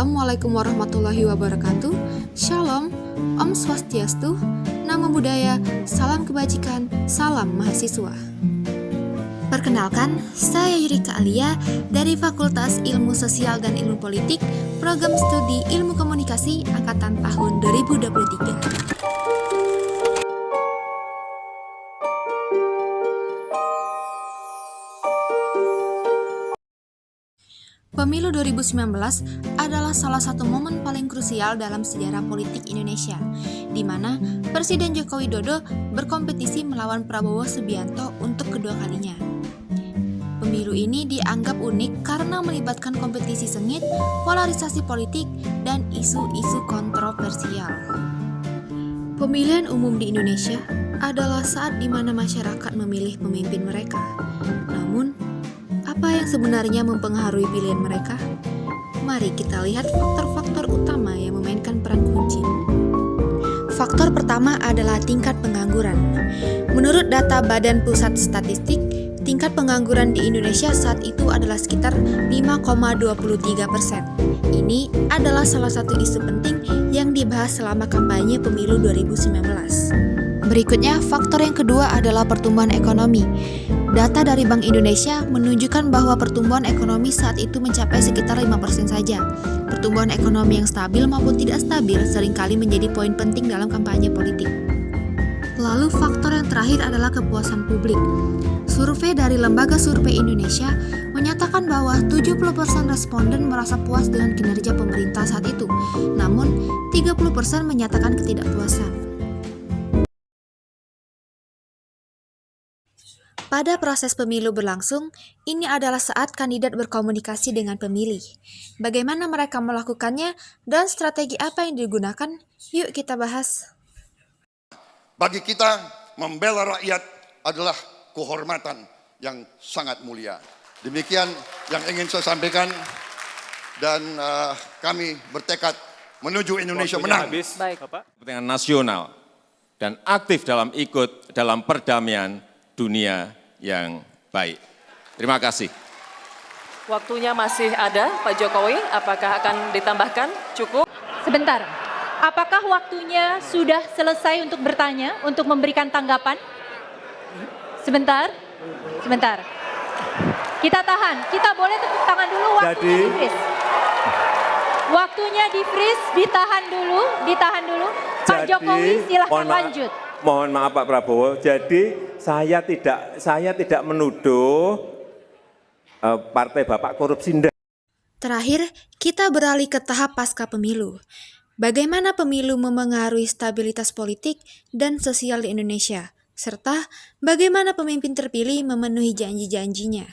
Assalamualaikum warahmatullahi wabarakatuh. Shalom, Om Swastiastu, Namo Buddhaya, salam kebajikan, salam mahasiswa. Perkenalkan, saya Yurika Alia dari Fakultas Ilmu Sosial dan Ilmu Politik, Program Studi Ilmu Komunikasi Angkatan tahun 2023. Pemilu 2019 adalah salah satu momen paling krusial dalam sejarah politik Indonesia, di mana Presiden Joko Widodo berkompetisi melawan Prabowo Subianto untuk kedua kalinya. Pemilu ini dianggap unik karena melibatkan kompetisi sengit, polarisasi politik, dan isu-isu kontroversial. Pemilihan umum di Indonesia adalah saat di mana masyarakat memilih pemimpin mereka. Namun, apa yang sebenarnya mempengaruhi pilihan mereka? Mari kita lihat faktor-faktor utama yang memainkan peran kunci. Faktor pertama adalah tingkat pengangguran. Menurut data Badan Pusat Statistik, tingkat pengangguran di Indonesia saat itu adalah sekitar 5,23%. Ini adalah salah satu isu penting yang dibahas selama kampanye pemilu 2019. Berikutnya, faktor yang kedua adalah pertumbuhan ekonomi. Data dari Bank Indonesia menunjukkan bahwa pertumbuhan ekonomi saat itu mencapai sekitar 5% saja. Pertumbuhan ekonomi yang stabil maupun tidak stabil seringkali menjadi poin penting dalam kampanye politik. Lalu faktor yang terakhir adalah kepuasan publik. Survei dari Lembaga Survei Indonesia menyatakan bahwa 70% responden merasa puas dengan kinerja pemerintah saat itu, namun 30% menyatakan ketidakpuasan. Pada proses pemilu berlangsung, ini adalah saat kandidat berkomunikasi dengan pemilih. Bagaimana mereka melakukannya dan strategi apa yang digunakan? Yuk kita bahas. Bagi kita, membela rakyat adalah kehormatan yang sangat mulia. Demikian yang ingin saya sampaikan dan kami bertekad menuju Indonesia menang. Baik. Kepentingan nasional dan aktif ikut dalam perdamaian dunia yang baik. Terima kasih. Waktunya masih ada, Pak Jokowi. Apakah akan ditambahkan? Cukup? Sebentar. Apakah waktunya sudah selesai untuk bertanya, untuk memberikan tanggapan? Sebentar. Sebentar. Kita tahan. Kita boleh tepuk tangan dulu, waktunya di-freeze. Waktunya di-freeze, ditahan dulu. Pak Jokowi silahkan lanjut. Mohon maaf Pak Prabowo, jadi saya tidak menuduh partai Bapak korupsi. Terakhir, kita beralih ke tahap pasca pemilu. Bagaimana pemilu memengaruhi stabilitas politik dan sosial di Indonesia, serta bagaimana pemimpin terpilih memenuhi janji-janjinya.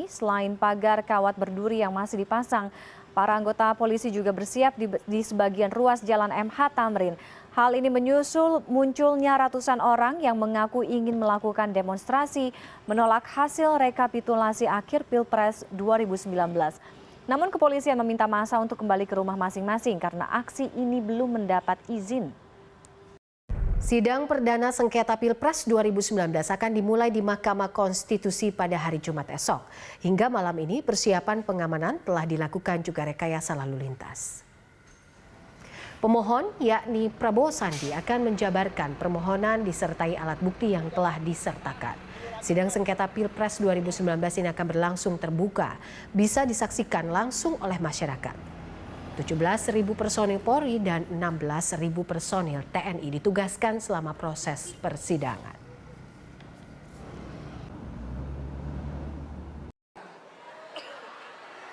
Selain pagar kawat berduri yang masih dipasang, para anggota polisi juga bersiap di sebagian ruas Jalan MH Tamrin. Hal ini menyusul munculnya ratusan orang yang mengaku ingin melakukan demonstrasi menolak hasil rekapitulasi akhir Pilpres 2019. Namun kepolisian meminta massa untuk kembali ke rumah masing-masing karena aksi ini belum mendapat izin. Sidang perdana sengketa Pilpres 2019 akan dimulai di Mahkamah Konstitusi pada hari Jumat esok. Hingga malam ini persiapan pengamanan telah dilakukan juga rekayasa lalu lintas. Pemohon yakni Prabowo Sandi akan menjabarkan permohonan disertai alat bukti yang telah disertakan. Sidang sengketa Pilpres 2019 ini akan berlangsung terbuka, bisa disaksikan langsung oleh masyarakat. 17.000 personil Polri dan 16.000 personil TNI ditugaskan selama proses persidangan.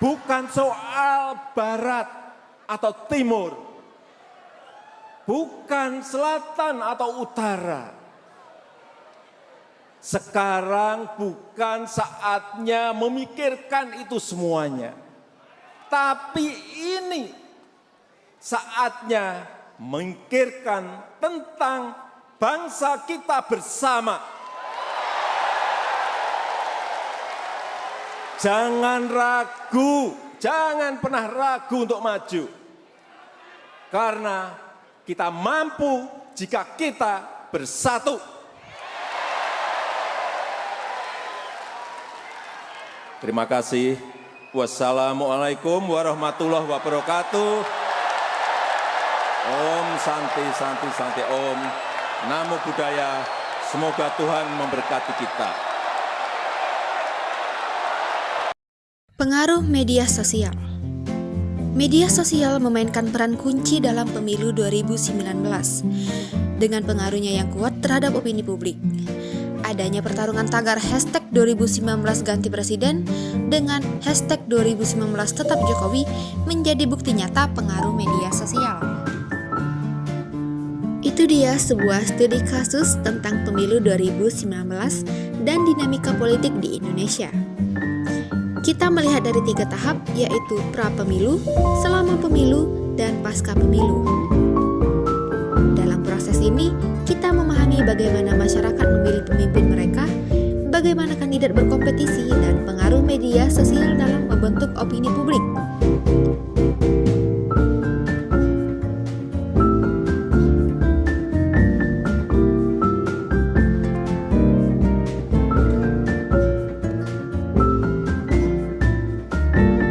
Bukan soal barat atau timur, bukan selatan atau utara. Sekarang bukan saatnya memikirkan itu semuanya. Tapi ini saatnya memikirkan tentang bangsa kita bersama. Jangan ragu, jangan pernah ragu untuk maju. Karena kita mampu jika kita bersatu. Terima kasih Wassalamualaikum warahmatullahi wabarakatuh. Om Santi Santi Santi Om. Namo Buddhaya. Semoga Tuhan memberkati kita. Pengaruh media sosial. Media sosial memainkan peran kunci dalam pemilu 2019 dengan pengaruhnya yang kuat terhadap opini publik. Adanya pertarungan tagar hashtag 2019 ganti presiden dengan hashtag 2019 tetap Jokowi menjadi bukti nyata pengaruh media sosial. Itu dia sebuah studi kasus tentang pemilu 2019 dan dinamika politik di Indonesia. Kita melihat dari 3 tahap, yaitu pra-pemilu, selama pemilu, dan pasca pemilu. Dalam proses ini, kita memahami bagaimana masyarakat memilih pemimpin mereka, bagaimana kandidat berkompetisi, dan pengaruh media sosial dalam membentuk opini publik.